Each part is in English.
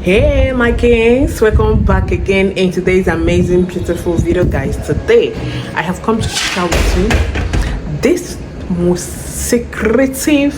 Hey my kings, welcome back again in today's amazing beautiful video, guys. Today I have come to share with you this most secretive,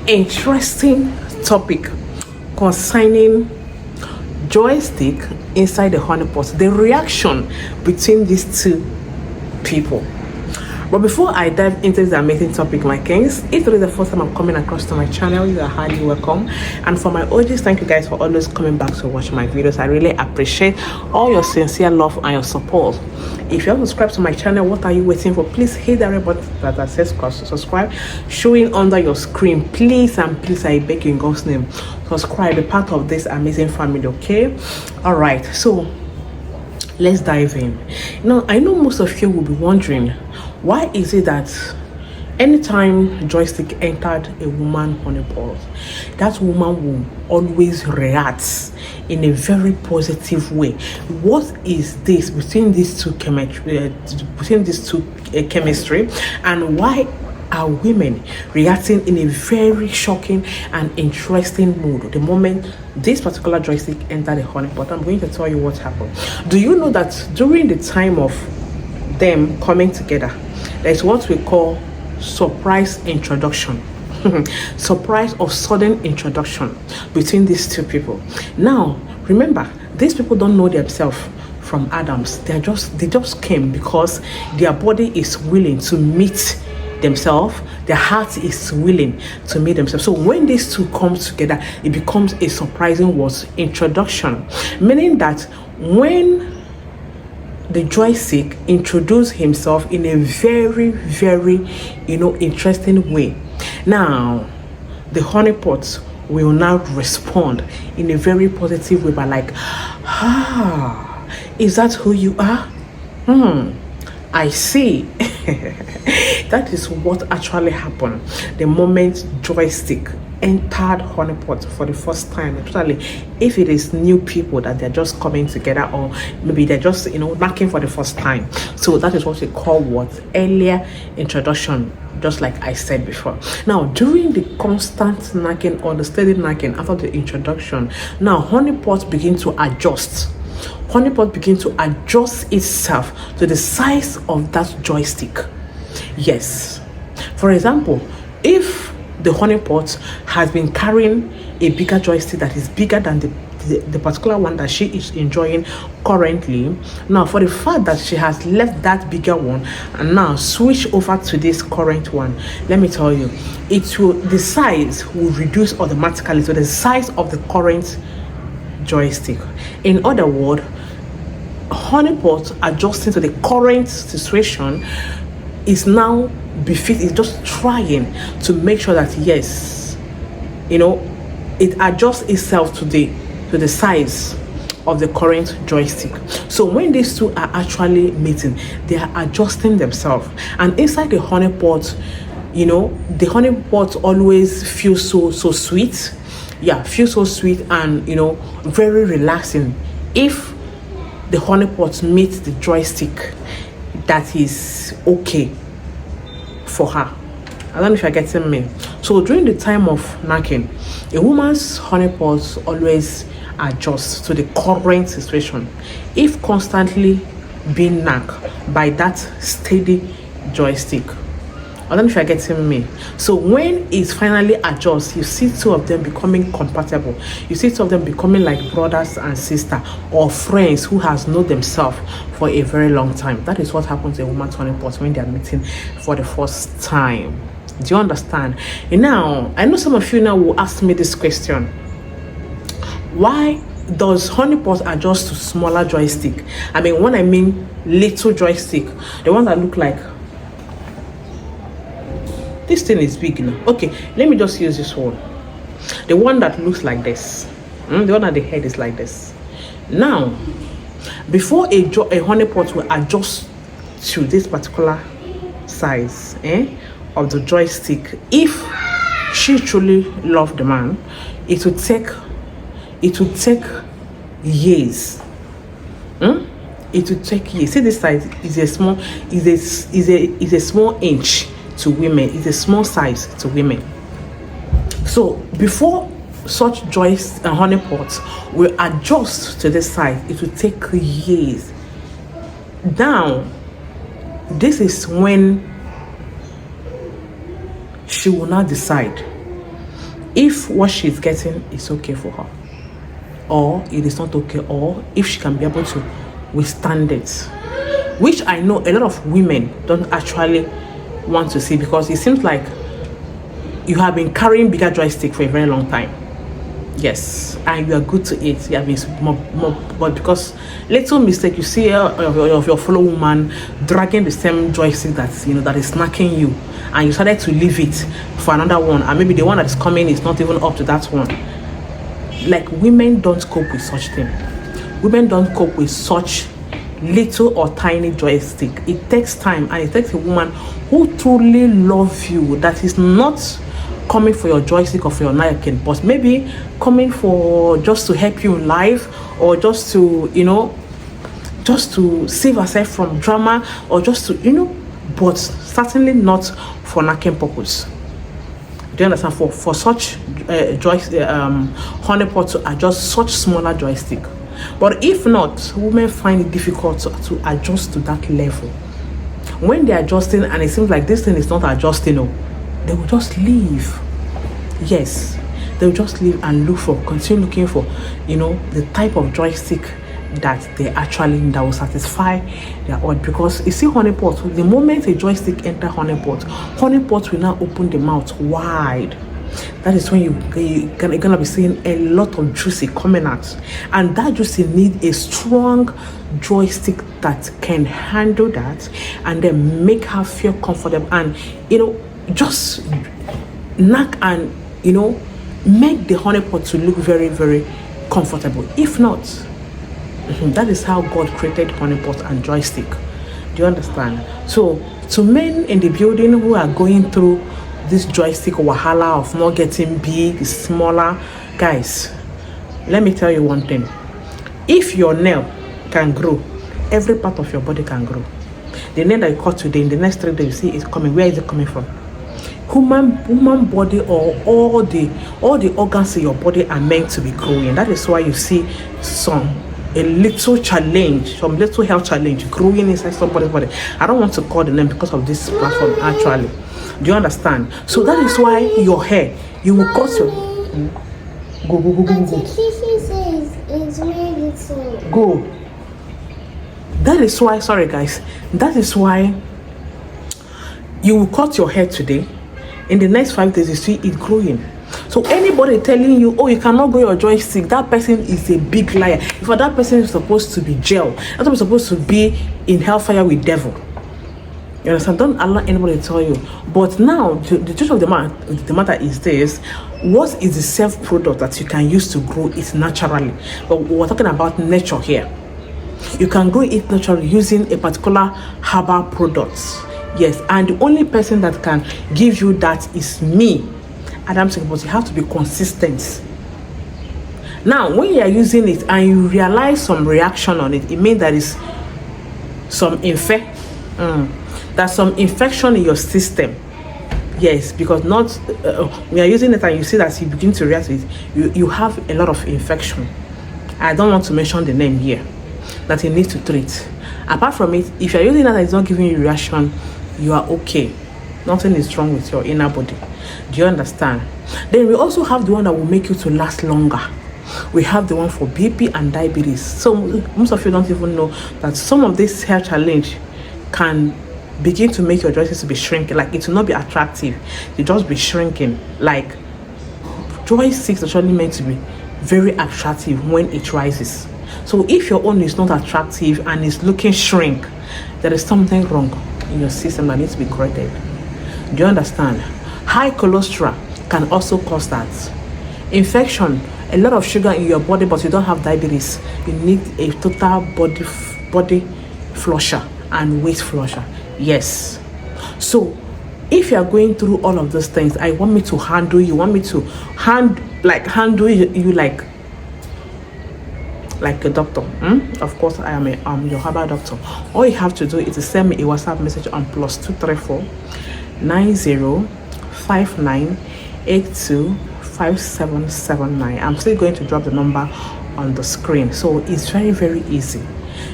interesting topic concerning joystick inside the honeypot, the reaction between these two people. But before I dive into this amazing topic, my kings, if it is the first time I'm coming across to my channel, you are highly welcome. And for my OGs, thank you guys for always coming back to watch my videos. I really appreciate all your sincere love and your support. If you haven't subscribed to my channel, what are you waiting for? Please hit that red button that says subscribe, showing under your screen. Please and please, I beg you in God's name, subscribe, be part of this amazing family, okay? All right, so let's dive in. Now, I know most of you will be wondering, why is it that anytime joystick entered a woman honeypot, that woman will always react in a very positive way? What is this between these two chemistry, and why are women reacting in a very shocking and interesting mood the moment this particular joystick entered the honeypot? I'm going to tell you what happened. Do you know that during the time of them coming together, there's what we call surprise introduction? Surprise or sudden introduction between these two people. Now remember, these people don't know themselves from Adams. They just came because their body is willing to meet themselves, their heart is willing to meet themselves. So when these two come together, it becomes a surprising was introduction, meaning that when the joystick introduced himself in a very interesting way, now the honeypot will now respond in a very positive way by like, is that who you are? I see. That is what actually happened the moment joystick entered honeypot for the first time, especially if it is new people that they're just coming together, or maybe they're just knocking for the first time. So that is what we call what earlier introduction, just like I said before. Now during the constant knocking or the steady knocking after the introduction, now honeypot begin to adjust. Honeypot begin to adjust itself to the size of that joystick. Yes, for example, if the honeypot has been carrying a bigger joystick that is bigger than the particular one that she is enjoying currently, now for the fact that she has left that bigger one and now switch over to this current one, let me tell you, the size will reduce automatically to the size of the current joystick. In other words, honeypot adjusting to the current situation is now is just trying to make sure that yes, it adjusts itself to the size of the current joystick. So when these two are actually meeting, they are adjusting themselves, and inside the honeypot, the honeypot always feels so sweet. Feels so sweet and very relaxing if the honeypot meets the joystick that is okay for her. I don't know if you're getting me. So during the time of knacking, a woman's honeypot always adjusts to the current situation if constantly being knocked by that steady joystick. I don't know if you're getting me. So when it finally adjusts, you see two of them becoming compatible. You see two of them becoming like brothers and sisters, or friends who has known themselves for a very long time. That is what happens to a woman's honeypot when they are meeting for the first time. Do you understand? And now, I know some of you now will ask me this question: why does honeypot adjust to smaller joystick? I mean, when I mean little joystick, the ones that look like this thing is big now. Okay, let me just use this one. The one that looks like this. The one that the head is like this. Now, before a honeypot will adjust to this particular size of the joystick, if she truly loved the man, it would take years. It would take years. See, this size is a small inch to women. It's a small size to women. So before such joist and honey pots will adjust to this size, it will take years. Now, this is when she will now decide if what she's getting is okay for her, or it is not okay, or if she can be able to withstand it, which I know a lot of women don't actually want to see, because it seems like you have been carrying bigger joystick for a very long time. Yes, and you are good to it. You have been more, but because little mistake, you see of your fellow woman dragging the same joystick that that is snacking you, and you decided to leave it for another one, and maybe the one that is coming is not even up to that one. Like, women don't cope with such thing. Women don't cope with such little or tiny joystick. It takes time, and it takes a woman who truly loves you, that is not coming for your joystick or for your napkin, but maybe coming for just to help you in life, or just to just to save herself from drama, or just to but certainly not for napkin purpose. Do you understand? For such honey pot to adjust such smaller joystick. But if not, women find it difficult to adjust to that level. When they're adjusting and it seems like this thing is not adjusting, they will just leave. Yes, they will just leave and continue looking for the type of joystick that they actually need, that will satisfy their odd. Because you see, honey pot, the moment a joystick enter honey pot will now open the mouth wide. That is when you're gonna be seeing a lot of juicy coming out, and that juicy need a strong joystick that can handle that, and then make her feel comfortable, and just knack and make the honey pot to look very, very comfortable. If not, that is how God created honey pot and joystick. Do you understand? So to men in the building who are going through this joystick wahala of not getting big, smaller, guys, let me tell you one thing. If your nail can grow, every part of your body can grow. The nail that you cut today, in the next 3 days, you see it's coming. Where is it coming from? Woman body, or all the organs in your body are meant to be growing. That is why you see some little health challenge growing inside somebody's body. I don't want to call the name because of this platform actually. Do you understand? So that is why your hair, you will cut your go. That is why, sorry guys, that is why you will cut your hair today. In the next 5 days, you see it growing. So anybody telling you, oh, you cannot grow your joystick, that person is a big liar. If that person is supposed to be jail, that person is supposed to be in hellfire with devil. You understand? Don't allow anybody to tell you. But now, the truth of the matter is this: what is the self product that you can use to grow it naturally? But we're talking about nature here. You can grow it naturally using a particular herbal product. Yes, and the only person that can give you that is me, Adam saying, but you have to be consistent. Now, when you are using it and you realize some reaction on it, it means there is some some infection in your system. Yes, because not when you're using it and you see that you begin to react to it, you have a lot of infection. I don't want to mention the name here that you need to treat. Apart from it, if you're using it and it's not giving you reaction, you are okay. Nothing is wrong with your inner body. Do you understand? Then we also have the one that will make you to last longer. We have the one for BP and diabetes. So most of you don't even know that some of this hair challenge can begin to make your joystick to be shrinking. Like, it will not be attractive, it just be shrinking. Like, joysticks are actually meant to be very attractive when it rises. So if your own is not attractive and is looking shrink, there is something wrong in your system that needs to be corrected. Do you understand? High cholesterol can also cause that. Infection, a lot of sugar in your body, but you don't have diabetes. You need a total body flusher and weight flusher. Yes. So if you are going through all of those things, I want me to handle you. Want me to handle you like a doctor. Of course, I am your herbal doctor. All you have to do is to send me a WhatsApp message on +234 905982 5779. I'm still going to drop the number on the screen. So it's very, very easy.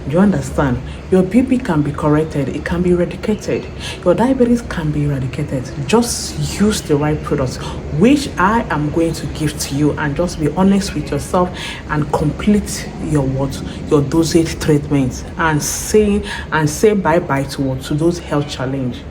Do you understand? Your BP can be corrected, it can be eradicated, your diabetes can be eradicated. Just use the right products, which I am going to give to you, and just be honest with yourself and complete your dosage treatment, and say bye-bye to those health challenge.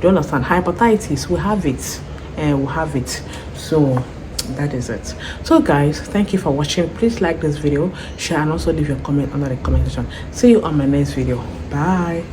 Do you understand? Hepatitis, we have it, and we have it. So that is it. So guys, thank you for watching. Please like this video, share, and also leave your comment under the comment section. See you on my next video. Bye.